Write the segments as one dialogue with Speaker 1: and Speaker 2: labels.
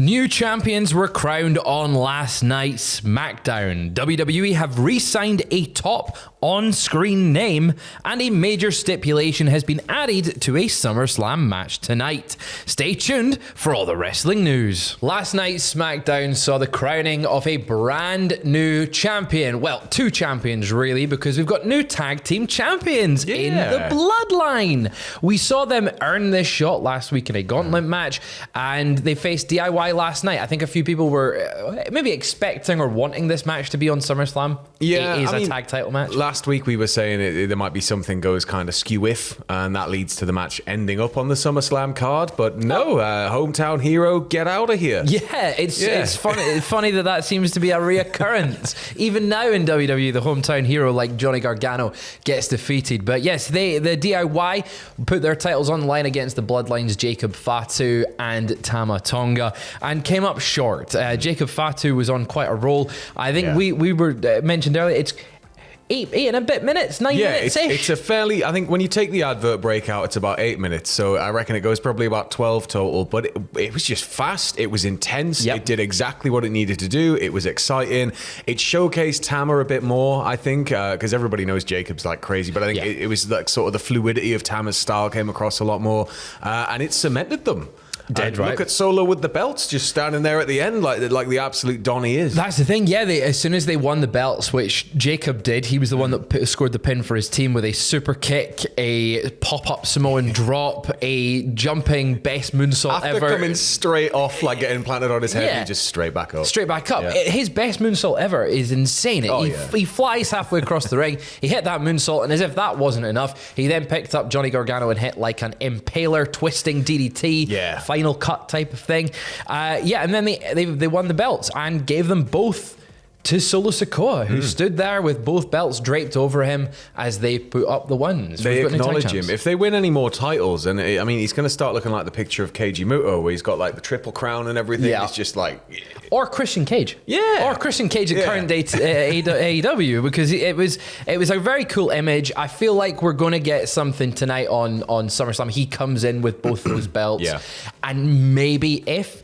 Speaker 1: New champions were crowned on last night's SmackDown. WWE have re-signed a top on-screen name, and a major stipulation has been added to a SummerSlam match tonight. Stay tuned for all the wrestling news. Last night's SmackDown saw the crowning of a brand new champion. Well, two champions really, because we've got new tag team champions in the Bloodline. We saw them earn this shot last week in a gauntlet match, and they faced DIY last night. I think a few people were maybe expecting or wanting this match to be on SummerSlam.
Speaker 2: Yeah,
Speaker 1: it is a tag title match.
Speaker 2: Last week we were saying there might be something goes kind of skew-if, and that leads to the match ending up on the SummerSlam card. But no, hometown hero, get out of here.
Speaker 1: Yeah, it's funny that seems to be a reoccurrence. Even now in WWE, the hometown hero like Johnny Gargano gets defeated. But yes, the DIY put their titles on the line against the Bloodlines, Jacob Fatu and Tama Tonga, and came up short. Jacob Fatu was on quite a roll. I think we were mentioned earlier, it's eight and a bit minutes, 9 minutes.
Speaker 2: It's a fairly, I think when you take the advert break out, it's about 8 minutes. So I reckon it goes probably about 12 total, but it was just fast. It was intense. Yep. It did exactly what it needed to do. It was exciting. It showcased Tama a bit more, I think, because everybody knows Jacob's like crazy, but I think it was like sort of the fluidity of Tama's style came across a lot more, and it cemented them.
Speaker 1: Dead right.
Speaker 2: Look at Solo with the belts, just standing there at the end like the absolute Don he is.
Speaker 1: That's the thing, yeah. As soon as they won the belts, which Jacob did, he was the one that scored the pin for his team with a super kick, a pop-up Samoan drop, a jumping best moonsault ever.
Speaker 2: After coming straight off, like getting planted on his head, he just straight back up.
Speaker 1: Straight back up.
Speaker 2: Yeah.
Speaker 1: His best moonsault ever is insane. He flies halfway across the ring, he hit that moonsault, and as if that wasn't enough, he then picked up Johnny Gargano and hit like an impaler twisting DDT, final cut type of thing. And then they won the belts and gave them both to Solo Sikoa, who stood there with both belts draped over him as they put up the ones.
Speaker 2: They acknowledge him. If they win any more titles, and I mean, he's going to start looking like the picture of Keiji Muto, where he's got like the triple crown and everything. Yeah. It's just like...
Speaker 1: Or Christian Cage.
Speaker 2: Yeah.
Speaker 1: Or Christian Cage at current day AEW, because it was a very cool image. I feel like we're going to get something tonight on SummerSlam. He comes in with both those belts. And maybe if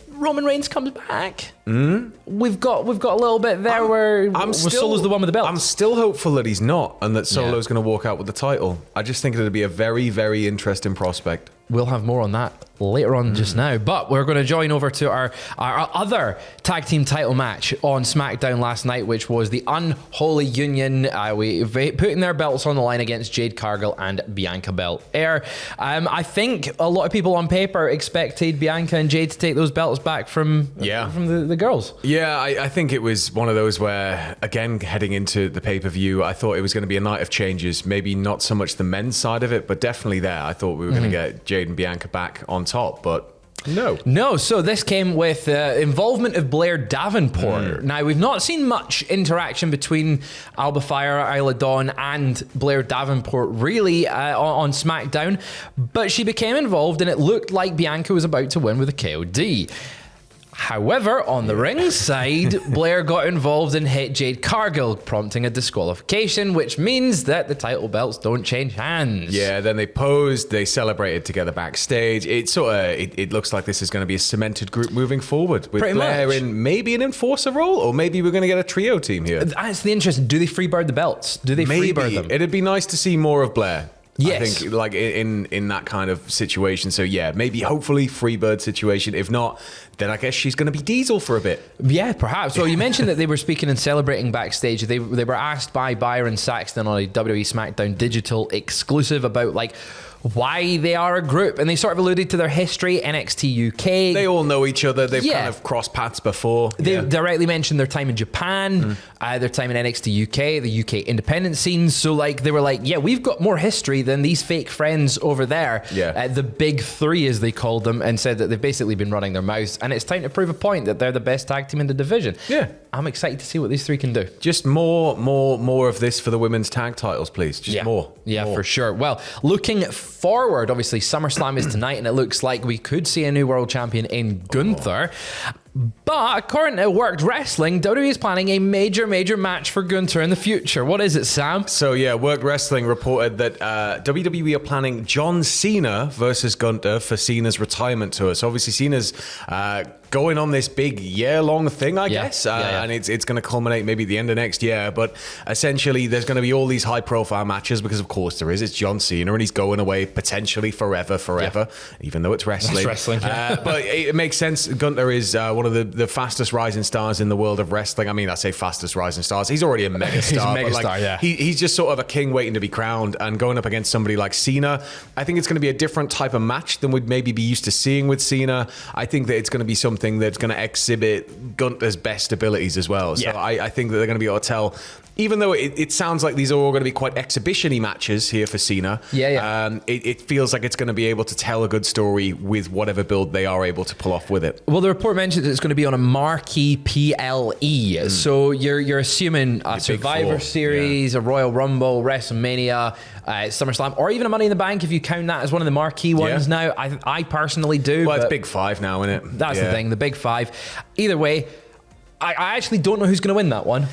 Speaker 1: Roman Reigns comes back, we've got a little bit there where Solo's the one with the belt.
Speaker 2: I'm still hopeful that he's not, and that Solo's going to walk out with the title. I just think it'll be a very, very interesting prospect.
Speaker 1: We'll have more on that later on just now. But we're going to join over to our other tag team title match on SmackDown last night, which was the Unholy Union. Putting their belts on the line against Jade Cargill and Bianca Belair. I think a lot of people on paper expected Bianca and Jade to take those belts back from the girls. Yeah,
Speaker 2: I think it was one of those where, again, heading into the pay-per-view, I thought it was going to be a night of changes. Maybe not so much the men's side of it, but definitely there. I thought we were going to get Jade and Bianca back on top, but no. So this came with involvement of Blair Davenport. Now, we've not seen much interaction between Alba Fyre, Isla Dawn, and Blair Davenport really on SmackDown, but she became involved, and it looked like Bianca was about to win with a KOD. However, on the ring side, Blair got involved and hit Jade Cargill, prompting a disqualification, which means that the title belts don't change hands. Yeah, then they posed, they celebrated together backstage. It looks like this is going to be a cemented group moving forward, with Blair in maybe an enforcer role, or maybe we're going to get a trio team here.
Speaker 1: That's the interest. Do they freebird the belts? Do they freebird them?
Speaker 2: It'd be nice to see more of Blair.
Speaker 1: Yes.
Speaker 2: I think like in that kind of situation. So yeah, maybe hopefully Freebird situation. If not, then I guess she's going to be Diesel for a bit.
Speaker 1: Yeah, perhaps. Well, you mentioned that they were speaking and celebrating backstage. They were asked by Byron Saxton on a WWE SmackDown digital exclusive about like why they are a group, and they sort of alluded to their history, NXT UK.
Speaker 2: They all know each other. They've kind of crossed paths before.
Speaker 1: They directly mentioned their time in Japan, their time in NXT UK, the UK independent scenes. So like they were like, yeah, we've got more history than these fake friends over there. The big three, as they called them, and said that they've basically been running their mouths, and it's time to prove a point that they're the best tag team in the division.
Speaker 2: Yeah,
Speaker 1: I'm excited to see what these three can do.
Speaker 2: Just more of this for the women's tag titles, please. Just more.
Speaker 1: Yeah, for sure. Well, looking forward, obviously SummerSlam is tonight, and it looks like we could see a new world champion in Gunther. But according to Worked Wrestling, WWE is planning a major match for Gunther in the future. What is it, Sam?
Speaker 2: So yeah, Worked Wrestling reported that WWE are planning John Cena versus Gunther for Cena's retirement tour. So obviously Cena's going on this big year-long thing, I guess.
Speaker 1: Yeah.
Speaker 2: And it's going to culminate maybe at the end of next year. But essentially, there's going to be all these high-profile matches because, of course, there is. It's John Cena, and he's going away potentially forever, even though it's wrestling.
Speaker 1: It's wrestling, yeah.
Speaker 2: But it makes sense. Gunther is one of the fastest rising stars in the world of wrestling. I mean, I say fastest rising stars. He's already a megastar.
Speaker 1: He's a megastar, yeah.
Speaker 2: He's just sort of a king waiting to be crowned, and going up against somebody like Cena, I think it's going to be a different type of match than we'd maybe be used to seeing with Cena. I think that it's going to be something that's going to exhibit Gunther's best abilities as well. So I think that they're going to be able to tell, even though it sounds like these are all going to be quite exhibition-y matches here for Cena, it feels like it's going to be able to tell a good story with whatever build they are able to pull off with it.
Speaker 1: Well, the report mentions it's going to be on a marquee PLE. So you're assuming a Survivor Series, a Royal Rumble, WrestleMania, SummerSlam, or even a Money in the Bank if you count that as one of the marquee ones now. I personally do.
Speaker 2: Well, it's Big Five now, isn't it?
Speaker 1: That's the thing, the Big Five. Either way, I actually don't know who's going to win that one.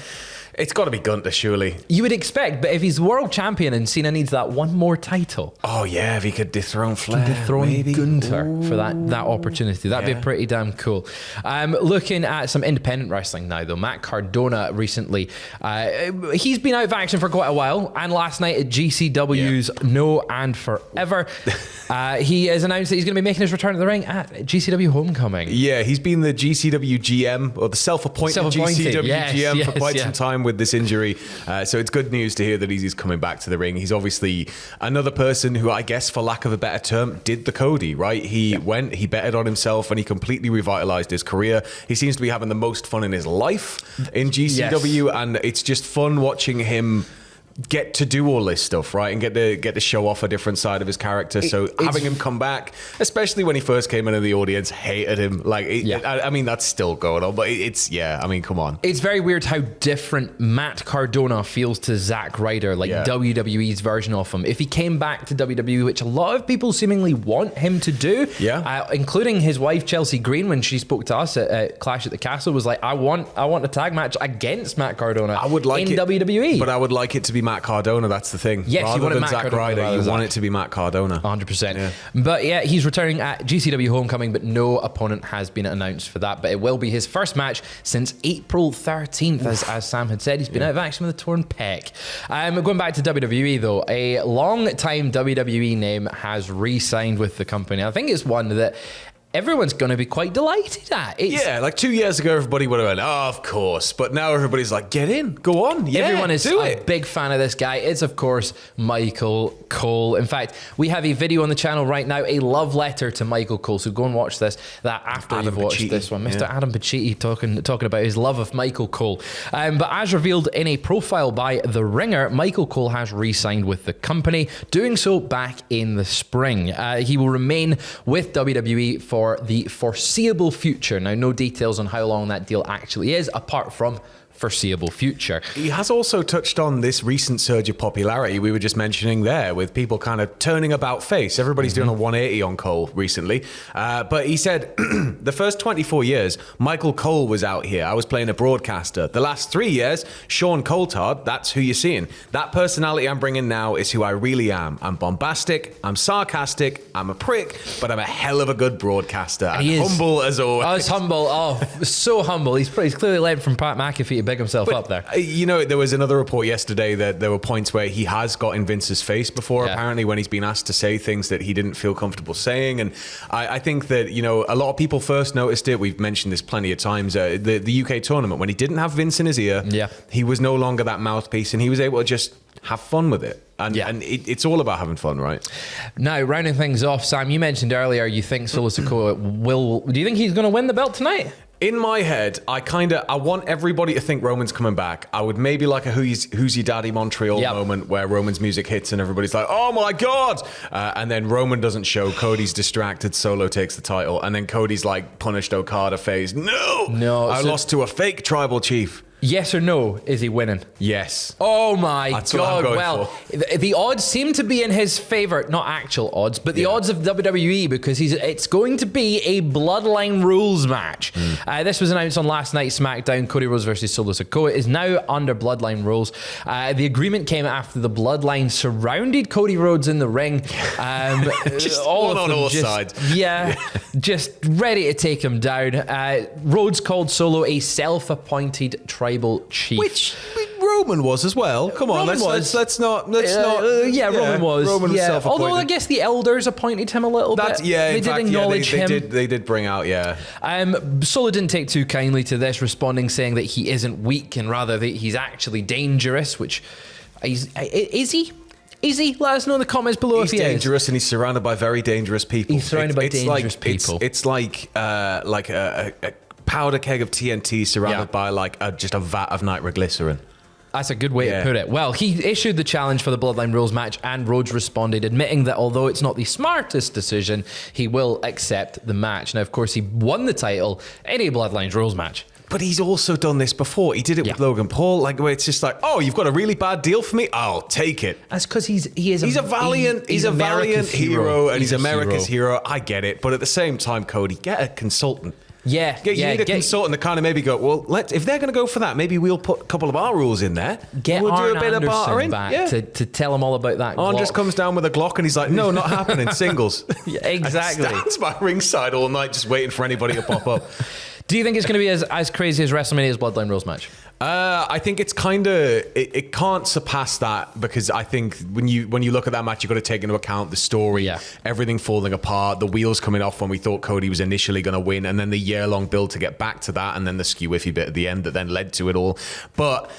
Speaker 2: It's got to be Gunther, surely.
Speaker 1: You would expect, but if he's world champion and Cena needs that one more title.
Speaker 2: Oh, yeah, if he could dethrone Flair.
Speaker 1: Dethrone Gunther for that opportunity. That'd be pretty damn cool. Looking at some independent wrestling now, though. Matt Cardona recently, he's been out of action for quite a while, and last night at GCW's No and Forever, he has announced that he's going to be making his return to the ring at GCW Homecoming.
Speaker 2: Yeah, he's been the GCW GM, or the self-appointed GCW GM for quite some time with this injury. So it's good news to hear that he's coming back to the ring. He's obviously another person who, I guess, for lack of a better term, did the Cody, right? He went, he betted on himself, and he completely revitalized his career. He seems to be having the most fun in his life in GCW, and it's just fun watching him get to do all this stuff, right, and get to show off a different side of his character. So having him come back, especially when he first came into the audience, hated him. I mean, that's still going on, but I mean, come on. It's
Speaker 1: very weird how different Matt Cardona feels to Zack Ryder, WWE's version of him. If he came back to WWE, which a lot of people seemingly want him to do, including his wife Chelsea Green, when she spoke to us at Clash at the Castle, was like, I want a tag match against Matt Cardona.
Speaker 2: I would like
Speaker 1: in WWE,
Speaker 2: but I would like it to be Matt Cardona. That's the thing.
Speaker 1: Yes,
Speaker 2: rather
Speaker 1: you want
Speaker 2: than
Speaker 1: Matt
Speaker 2: Zack
Speaker 1: Cardona,
Speaker 2: Ryder, you want it to be Matt Cardona.
Speaker 1: 100%.
Speaker 2: Yeah.
Speaker 1: But yeah, he's returning at GCW Homecoming, but no opponent has been announced for that. But it will be his first match since April 13th, as Sam had said. He's been out of action with a torn pec. Going back to WWE though, a long-time WWE name has re-signed with the company. I think it's one that everyone's going to be quite delighted at.
Speaker 2: Like 2 years ago, everybody would have went, oh, of course. But now everybody's like, get in, go on. Yeah,
Speaker 1: everyone is a big fan of this guy. It's, of course, Michael Cole. In fact, we have a video on the channel right now, a love letter to Michael Cole. So go and watch this, after you've watched this one. Mr. Adam Pacitti talking about his love of Michael Cole. But as revealed in a profile by The Ringer, Michael Cole has re-signed with the company, doing so back in the spring. He will remain with WWE for the foreseeable future. Now, no details on how long that deal actually is, apart from foreseeable future.
Speaker 2: He has also touched on this recent surge of popularity we were just mentioning there, with people kind of turning about face. Everybody's doing a 180 on Cole recently. But he said, the first 24 years, Michael Cole was out here. I was playing a broadcaster. The last 3 years, Sean Coulthard, that's who you're seeing. That personality I'm bringing now is who I really am. I'm bombastic, I'm sarcastic, I'm a prick, but I'm a hell of a good broadcaster. And humble as always.
Speaker 1: Oh, he's humble. Oh, so humble. He's clearly learned from Pat McAfee to big himself up there.
Speaker 2: You know, there was another report yesterday that there were points where he has got in Vince's face before, apparently, when he's been asked to say things that he didn't feel comfortable saying. And I think that, you know, a lot of people first noticed it. We've mentioned this plenty of times. The UK tournament, when he didn't have Vince in his ear, he was no longer that mouthpiece, and he was able to just have fun with it. And it's all about having fun, right?
Speaker 1: Now, rounding things off, Sam, you mentioned earlier you think Solo Sikoa do you think he's going to win the belt tonight?
Speaker 2: In my head, I want everybody to think Roman's coming back. I would maybe like a Who's Your Daddy Montreal moment where Roman's music hits and everybody's like, oh my God. And then Roman doesn't show. Cody's distracted. Solo takes the title. And then Cody's like punished Okada phase. No, I lost to a fake tribal chief.
Speaker 1: Yes or no? Is he winning?
Speaker 2: Yes.
Speaker 1: Oh my
Speaker 2: That's what I'm
Speaker 1: God.
Speaker 2: going
Speaker 1: Well, the odds seem to be in his favor. Not actual odds, but the odds of WWE, because it's going to be a Bloodline rules match. This was announced on last night's SmackDown. Cody Rhodes versus Solo Sikoa is now under Bloodline rules. The agreement came after the Bloodline surrounded Cody Rhodes in the ring.
Speaker 2: Just
Speaker 1: all
Speaker 2: one
Speaker 1: of
Speaker 2: on
Speaker 1: them
Speaker 2: all
Speaker 1: just,
Speaker 2: sides.
Speaker 1: Yeah, just ready to take him down. Rhodes called Solo a self-appointed tribal chief.
Speaker 3: Which Roman was as well. Come on,
Speaker 1: Roman
Speaker 3: let's not.
Speaker 1: Roman was.
Speaker 3: Roman was self-appointed.
Speaker 1: Although I guess the elders appointed him a little bit.
Speaker 2: They
Speaker 1: did acknowledge him.
Speaker 2: They did bring out,
Speaker 1: Solo didn't take too kindly to this, responding saying that he isn't weak and rather that he's actually dangerous, which is he? Is he? Let us know in the comments below if he is.
Speaker 2: He's dangerous and he's surrounded by very dangerous people.
Speaker 1: He's surrounded by dangerous people.
Speaker 2: It's like a powder keg of TNT surrounded by just a vat of nitroglycerin.
Speaker 1: That's a good way to put it. Well, he issued the challenge for the Bloodline Rules match, and Rhodes responded, admitting that although it's not the smartest decision, he will accept the match. Now, of course, he won the title in a Bloodline Rules match.
Speaker 2: But he's also done this before. He did it with Logan Paul, where it's just like, oh, you've got a really bad deal for me? I'll take it.
Speaker 1: That's because he's
Speaker 2: a valiant hero, and he's America's hero. I get it. But at the same time, Cody, get a consultant.
Speaker 1: Yeah,
Speaker 2: you need a consultant to kind of maybe go, well, if they're going to go for that, maybe we'll put a couple of our rules in there.
Speaker 1: We'll
Speaker 2: do a bit
Speaker 1: Anderson
Speaker 2: of bartering
Speaker 1: back to tell him all about that.
Speaker 2: Andres comes down with a Glock and he's like, no, not happening, singles.
Speaker 1: Yeah, exactly.
Speaker 2: And stands by ringside all night just waiting for anybody to pop up.
Speaker 1: Do you think it's going to be as crazy as WrestleMania's Bloodline Rules match?
Speaker 2: I think it's kind of it can't surpass that, because I think when you look at that match, you've got to take into account the story, everything falling apart, the wheels coming off when we thought Cody was initially going to win, and then the year-long build to get back to that, and then the skew-iffy bit at the end that then led to it all. But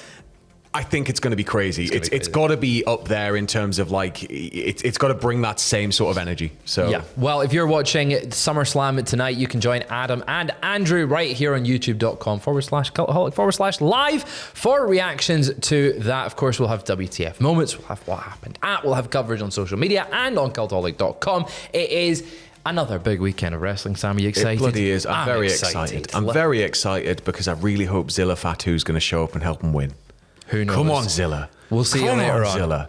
Speaker 2: I think it's going to be crazy. It's got to be up there in terms of it's got to bring that same sort of energy. So
Speaker 1: yeah. Well, if you're watching SummerSlam tonight, you can join Adam and Andrew right here on youtube.com/cultaholic/live for reactions to that. Of course, we'll have WTF moments. We'll have what happened we'll have coverage on social media and on cultaholic.com. It is another big weekend of wrestling. Sam, are you excited?
Speaker 2: It bloody is. I'm very excited. I'm very excited because I really hope Zilla Fatu's going to show up and help him win.
Speaker 1: Who knows?
Speaker 2: Come on, Zilla.
Speaker 1: We'll see you later on.
Speaker 2: Zilla.